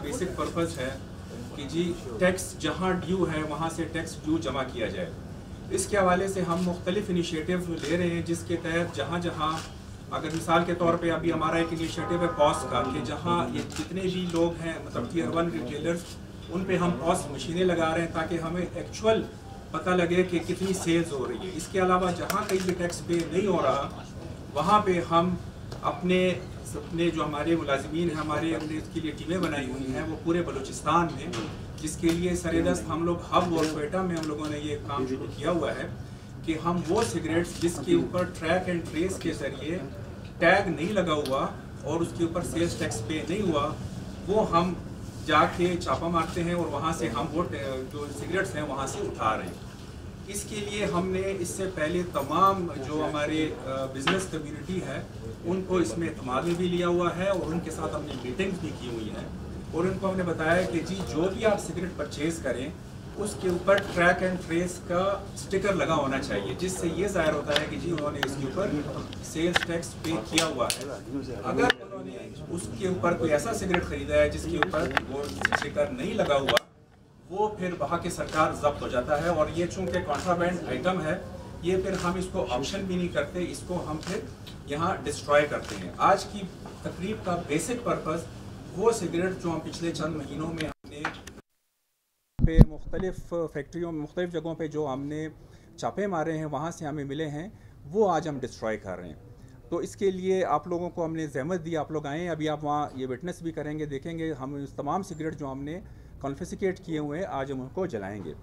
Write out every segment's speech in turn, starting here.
Basic purpose है कि जी tax जहाँ ड्यू है वहाँ से टैक्स ड्यू जमा किया जाए। इसके हवाले से हम मुख्तलिफ इनिशिएटिव ले रहे हैं, जिसके तहत जहाँ जहाँ, अगर मिसाल के तौर पे अभी हमारा एक इनिशिएटिव है पॉस का, कि जहाँ ये जितने भी लोग हैं मतलब टियर 1 रिटेलर्स, उन पे हम पॉस मशीनें लगा रहे हैं ताकि हमें एक्चुअल पता लगे कि कितनी सेल्स हो रही है। इसके अलावा जहाँ कहीं भी टैक्स पे नहीं हो रहा वहाँ पे हम अपने जो हमारे मुलाजिमीन हैं, हमारे हमने इसके लिए टीमें बनाई हुई हैं वो पूरे बलूचिस्तान में, जिसके लिए सरेदस्त हम लोग हब और क्वेटा में हम लोगों ने ये काम शुरू किया हुआ है कि हम वो सिगरेट्स जिसके ऊपर ट्रैक एंड ट्रेस के ज़रिए टैग नहीं लगा हुआ और उसके ऊपर सेल्स टैक्स पे नहीं हुआ, वो हम जाके छापा मारते हैं और वहाँ से हम वो जो सिगरेट्स हैं वहाँ से उठा रहे हैं। इसके लिए हमने इससे पहले तमाम जो हमारे बिज़नेस कम्युनिटी है उनको इसमें इत्माद में भी लिया हुआ है और उनके साथ हमने मीटिंग्स भी की हुई हैं और उनको हमने बताया कि जी जो भी आप सिगरेट परचेज़ करें उसके ऊपर ट्रैक एंड ट्रेस का स्टिकर लगा होना चाहिए, जिससे ये ज़ाहिर होता है कि जी उन्होंने इसके ऊपर सेल्स टैक्स पे किया हुआ है। अगर उन्होंने उसके ऊपर कोई ऐसा सिगरेट ख़रीदा है जिसके ऊपर वो स्टिकर नहीं लगा हुआ, वो फिर वहाँ की सरकार जब्त हो जाता है और ये चूँकि कॉन्ट्राबैंड आइटम है, ये फिर हम इसको ऑप्शन भी नहीं करते, इसको हम फिर यहाँ डिस्ट्रॉय करते हैं। आज की तकरीब का बेसिक पर्पस वो सिगरेट जो हम पिछले चंद महीनों में हमने पे मुख्तलिफ फैक्ट्रियों में मुख्तलिफ जगहों पे जो हमने छापे मारे हैं वहाँ से हमें मिले हैं, वो आज हम डिस्ट्रॉय कर रहे हैं। तो इसके लिए आप लोगों को हमने ज़हमत दी, आप लोग आएँ, अभी आप वहाँ ये विटनेस भी करेंगे, देखेंगे हम इस तमाम सिगरेट जो हमने कॉन्फिस्केट किए हुए हैं आज हम उनको जलाएंगे।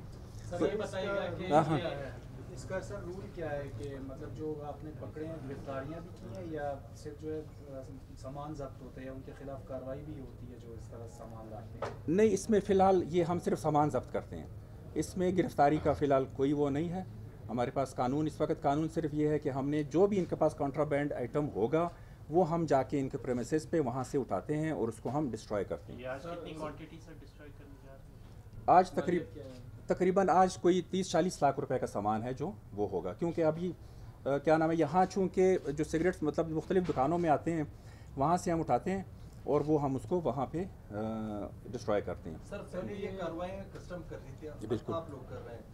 सर ये बताइएगा कि इसका सर रूल क्या है कि मतलब जो आपने पकड़े हैं गिरफ्तारियां भी की हैं या सिर्फ जो है सामान जब्त होते हैं उनके खिलाफ कार्रवाई भी होती है जो इस तरह सामान लाते हैं? नहीं, इसमें फ़िलहाल ये हम सिर्फ सामान जब्त करते हैं, इसमें गिरफ्तारी का फ़िलहाल कोई वो नहीं है हमारे पास कानून। इस वक्त कानून सिर्फ ये है कि हमने जो भी इनके पास कॉन्ट्राबैंड आइटम होगा वो हम जाके इनके प्रेमिसेस पे वहाँ से उठाते हैं और उसको हम डिस्ट्रॉय करते हैं। आज कितनी क्वांटिटी सर डिस्ट्रॉय करने जा रहे हैं? आज तकरीबन आज कोई 30-40 लाख रुपए का सामान है जो वो होगा, क्योंकि अभी क्या नाम है, यहाँ चूँकि जो सिगरेट्स मतलब मुख्तलिफ दुकानों में आते हैं वहाँ से हम उठाते हैं और वो हम उसको वहाँ पे डिस्ट्रॉय करते हैं। सर पहले ये कार्रवाई कस्टम कर रही थी, बिल्कुल आप लोग कर रहे हैं,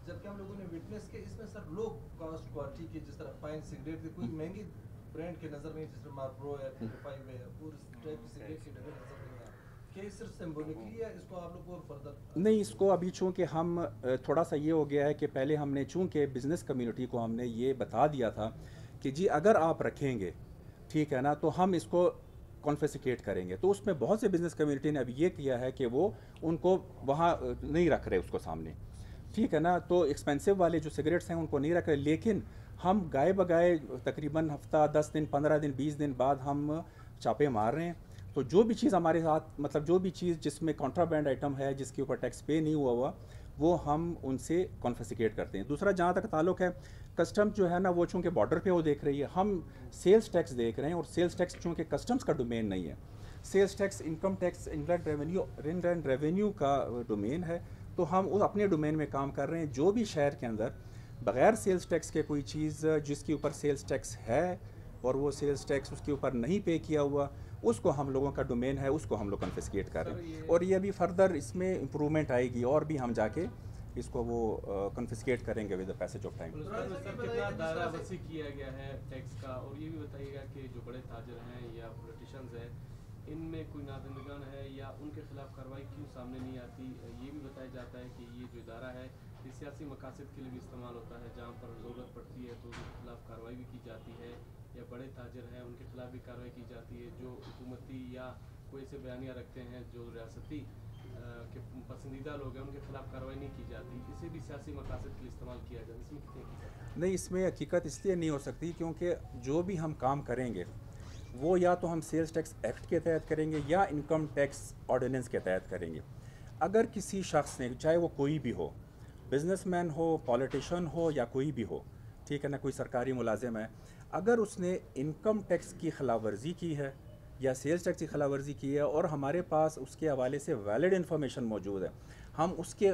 जबकि हम लोगों ने विटनेस के इसमें सर लो कॉस्ट क्वालिटी के जिस तरह फाइन सिगरेट के कोई महंगी ब्रांड के नजर नहीं, जिस तरह मार्लबोरो या 25 है, पूरे टाइप की सिगरेट के डब्बे नजर नहीं आए। क्या सिर्फ सिंबॉलिकली है, इसको आप लोग और फर्दर? नहीं, इसको अभी चूँकि हम थोड़ा सा ये हो गया है कि पहले हमने चूँकि बिज़नेस कम्युनिटी को हमने ये बता दिया था कि जी अगर आप रखेंगे ठीक है ना तो हम इसको कॉन्फिस्केट करेंगे, तो उसमें बहुत से बिज़नेस कम्युनिटी ने अभी ये किया है कि वो उनको वहाँ नहीं रख रहे उसको सामने, ठीक है ना, तो एक्सपेंसिव वाले जो सिगरेट्स हैं उनको नहीं रख रहे, लेकिन हम गाए बगाए तकरीबन हफ्ता 10 दिन 15 दिन 20 दिन बाद हम छापे मार रहे हैं। तो जो भी चीज़ हमारे साथ मतलब जो भी चीज़ जिसमें कॉन्ट्राबैंड आइटम है जिसके ऊपर टैक्स पे नहीं हुआ वो हम उनसे कॉन्फिस्केट करते हैं। दूसरा जहाँ तक ताल्लुक़ है कस्टम्स जो है ना वो चूँकि बॉर्डर पे वो देख रही है, हम सेल्स टैक्स देख रहे हैं और सेल्स टैक्स चूँकि कस्टम्स का डोमेन नहीं है, sales tax income tax inland revenue का डोमेन है, तो हम उस अपने डोमेन में काम कर रहे हैं। जो भी शहर के अंदर बग़ैर सेल्स टैक्स के कोई चीज़ जिसके ऊपर सेल्स टैक्स है और वो सेल्स टैक्स उसके ऊपर नहीं पे किया हुआ, उसको हम लोगों का डोमेन है, उसको हम लोग कन्फिस्केट कर रहे हैं और ये अभी फर्दर इसमें इम्प्रूवमेंट आएगी और भी हम जाके इसको वो कन्फिस्केट करेंगे with the passage of time. कितना दायरा वसी किया गया है टैक्स का, और ये भी बताइएगा कि जो बड़े ताजर हैं या पॉलिटिशियंस हैं इनमें कोई नादनिगान है या उनके खिलाफ कार्रवाई क्यों सामने नहीं आती? ये भी बताया जाता है कि ये जो इदारा है ये सियासी मकासद के लिए भी इस्तेमाल होता है, जहाँ पर ज़रूरत पड़ती है तो उनके खिलाफ कार्रवाई भी की जाती है, या बड़े ताजर हैं उनके खिलाफ भी कार्रवाई की जाती है जो हुकूमती या कोई ऐसे बयानियाँ रखते हैं जो रियासती के पसंदीदा लोग हैं उनके खिलाफ कार्रवाई नहीं की जाती, इसे भी सियासी मकासद के लिए इस्तेमाल किया जाता है। इसमें कितनी हकीकत? नहीं, इसमें हकीकत इसलिए नहीं हो सकती क्योंकि जो भी हम काम करेंगे वो या तो हम सेल्स टैक्स एक्ट के तहत करेंगे या इनकम टैक्स ऑर्डिनेंस के तहत करेंगे। अगर किसी शख्स ने, चाहे वो कोई भी हो, बिजनेसमैन हो, पॉलिटिशियन हो या कोई भी हो, ठीक है ना, कोई सरकारी मुलाजिम है, अगर उसने इनकम टैक्स की खिलाफ वर्जी की है या सेल्स टैक्स की खिलाफ वर्जी की है और हमारे पास उसके हवाले से वैलिड इन्फॉर्मेशन मौजूद है, हम उसके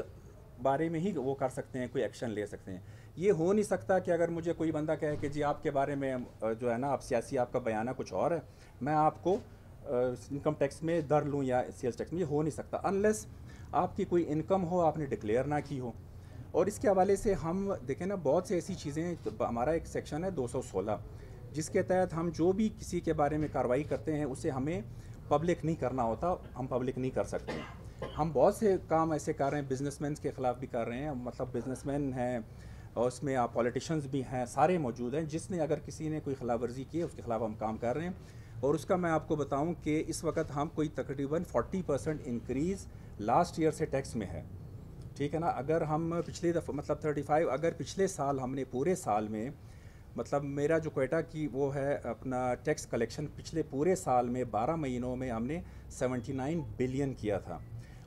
बारे में ही वो कर सकते हैं, कोई एक्शन ले सकते हैं। ये हो नहीं सकता कि अगर मुझे कोई बंदा कहे कि जी आपके बारे में जो है ना आप सियासी आपका बयाना कुछ और है, मैं आपको انکم ٹیکس میں در لوں یا سیلز ٹیکس میں، یہ ہو نہیں سکتا انلیس آپ کی کوئی انکم ہو، آپ نے ڈکلیئر نہ کی ہو. اور اس کے حوالے سے ہم دیکھیں نا بہت سے ایسی چیزیں، ہمارا ایک سیکشن ہے 216 جس کے تحت ہم جو بھی کسی کے بارے میں کارروائی کرتے ہیں اسے ہمیں پبلک نہیں کرنا ہوتا، ہم پبلک نہیں کر سکتے. ہم بہت سے کام ایسے کر رہے ہیں، بزنس مین کے خلاف بھی کر رہے ہیں، مطلب بزنس مین ہیں اور اس میں آپ پولیٹیشنز بھی ہیں، سارے موجود ہیں. جس نے اگر کسی نے کوئی خلاف ورزی کی ہے اس کے خلاف ہم کام کر رہے ہیں. اور اس کا میں آپ کو بتاؤں کہ اس وقت ہم کوئی تقریباً 40% انکریز لاسٹ ایئر سے ٹیکس میں ہے. ٹھیک ہے نا. اگر ہم پچھلے دفعہ مطلب 35، اگر پچھلے سال ہم نے پورے سال میں مطلب میرا جو کوئٹہ کی وہ ہے اپنا ٹیکس کلیکشن پچھلے پورے سال میں 12 مہینوں میں ہم نے 79 بلین کیا تھا.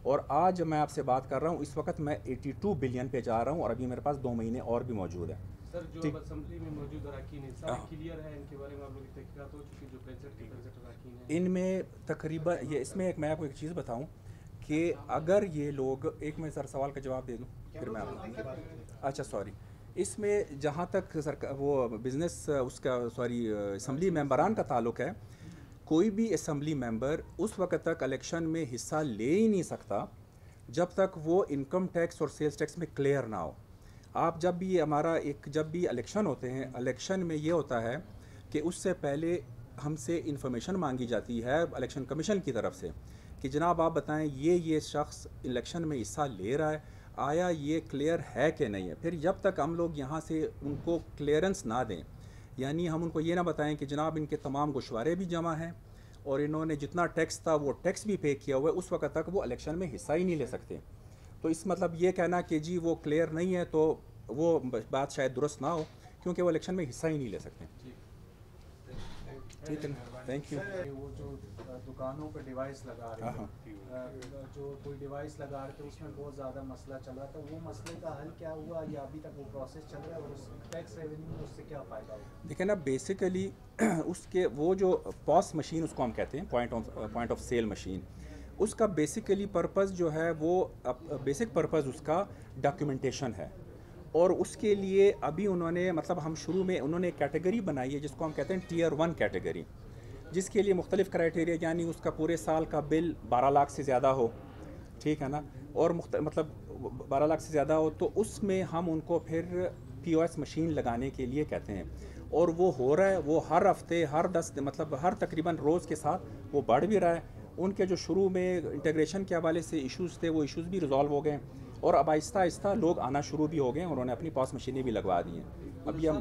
اور آج میں آپ سے بات کر رہا ہوں اس وقت میں 82 بلین پہ جا رہا ہوں، اور ابھی میرے پاس 2 مہینے اور بھی موجود ہیں. سر جو اسمبلی میں موجود اراکین ہیں سارے کلیئر ہیں، ان کے بارے میں آپ لوگ کی تحقیقات ہو چکی؟ جو 65 اراکین ہیں ان میں تقریباً یہ اس میں ایک میں آپ کو ایک چیز بتاؤں کہ اگر یہ لوگ ایک میں سر سوال کا جواب دے دوں پھر میں آپ کو اچھا سوری اس میں جہاں تک وہ بزنس اس کا اسمبلی ممبران کا تعلق ہے، کوئی بھی اسمبلی ممبر اس وقت تک الیکشن میں حصہ لے ہی نہیں سکتا جب تک وہ انکم ٹیکس اور سیلز ٹیکس میں کلیئر نہ ہو. آپ جب بھی جب بھی الیکشن ہوتے ہیں، الیکشن میں یہ ہوتا ہے کہ اس سے پہلے ہم سے انفارمیشن مانگی جاتی ہے الیکشن کمیشن کی طرف سے کہ جناب آپ بتائیں یہ شخص الیکشن میں حصہ لے رہا ہے، آیا یہ کلیئر ہے کہ نہیں ہے. پھر جب تک ہم لوگ یہاں سے ان کو کلیئرنس نہ دیں، یعنی ہم ان کو یہ نہ بتائیں کہ جناب ان کے تمام گوشوارے بھی جمع ہیں اور انہوں نے جتنا ٹیکس تھا وہ ٹیکس بھی پے کیا ہوا ہے، اس وقت تک وہ الیکشن میں حصہ ہی نہیں لے سکتے. تو اس مطلب یہ کہنا کہ جی وہ کلیئر نہیں ہے تو وہ بات شاید درست نہ ہو، کیونکہ وہ الیکشن میں حصہ ہی نہیں لے سکتے. ٹھیک ہے نا، تھینک یو. وہ جو دکانوں پہ ڈیوائس لگا رہے ہیں، جو کوئی ڈیوائس لگا رہے تھے اس میں بہت زیادہ مسئلہ چل رہا تھا، وہ مسئلے کا حل کیا ہوا یا ابھی تک وہ پروسیس چل رہا ہے، اور اس ٹیکس ریونیو میں اس سے کیا فائدہ ہوا؟ دیکھیں نا بیسیکلی اس کے وہ جو پاس مشین اس کو ہم کہتے ہیں پوائنٹ آف سیل مشین، اس کا بیسیکلی پرپز جو ہے وہ بیسک پرپز اس کا ڈاکیومنٹیشن ہے. اور اس کے لیے ابھی انہوں نے مطلب ہم شروع میں انہوں نے ایک کیٹیگری بنائی ہے جس کو ہم کہتے ہیں ٹیئر 1 کیٹیگری، جس کے لیے مختلف کرائٹیریا، یعنی اس کا پورے سال کا بل 12 لاکھ سے زیادہ ہو. ٹھیک ہے نا. اور مطلب 12 لاکھ سے زیادہ ہو تو اس میں ہم ان کو پھر POS مشین لگانے کے لیے کہتے ہیں. اور وہ ہو رہا ہے، وہ ہر ہفتے ہر تقریباً روز کے ساتھ وہ بڑھ بھی رہا ہے. ان کے جو شروع میں انٹیگریشن کے حوالے سے ایشوز تھے وہ ایشوز بھی ریزالو ہو گئے، اور اب آہستہ آہستہ لوگ آنا شروع بھی ہو گئے ہیں، انہوں نے اپنی پاس مشینیں بھی لگوا دی ہیں. ابھی ہم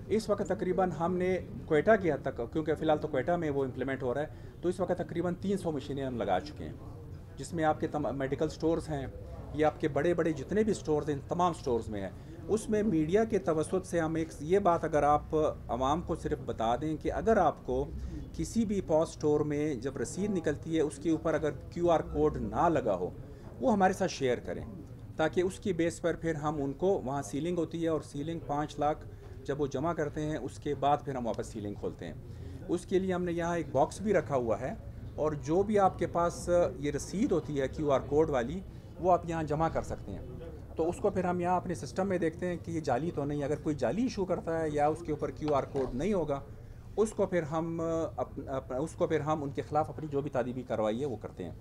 اس وقت تقریباً ہم نے کوئٹہ کی حد تک، کیونکہ فی الحال تو کوئٹہ میں وہ امپلیمنٹ ہو رہا ہے، تو اس وقت تقریباً 300 مشینیں ہم لگا چکے ہیں، جس میں آپ کے میڈیکل سٹورز ہیں یا آپ کے بڑے بڑے جتنے بھی سٹورز ہیں تمام سٹورز میں ہیں. اس میں میڈیا کے توسط سے ہم یہ بات اگر آپ عوام کو صرف بتا دیں کہ اگر آپ کو کسی بھی POS سٹور میں جب رسید نکلتی ہے اس کے اوپر اگر QR کوڈ نہ لگا ہو، وہ ہمارے ساتھ شیئر کریں، تاکہ اس کی بیس پر پھر ہم ان کو وہاں سیلنگ ہوتی ہے، اور سیلنگ 5 لاکھ جب وہ جمع کرتے ہیں اس کے بعد پھر ہم واپس سیلنگ کھولتے ہیں. اس کے لیے ہم نے یہاں ایک باکس بھی رکھا ہوا ہے، اور جو بھی آپ کے پاس یہ رسید ہوتی ہے QR کوڈ والی وہ آپ یہاں جمع کر سکتے ہیں. تو اس کو پھر ہم یہاں اپنے سسٹم میں دیکھتے ہیں کہ یہ جعلی تو نہیں. اگر کوئی جعلی ایشو کرتا ہے یا اس کے اوپر QR کوڈ نہیں ہوگا، اس کو پھر ہم ان کے خلاف اپنی جو بھی تعدیبی کارروائی ہے وہ کرتے ہیں.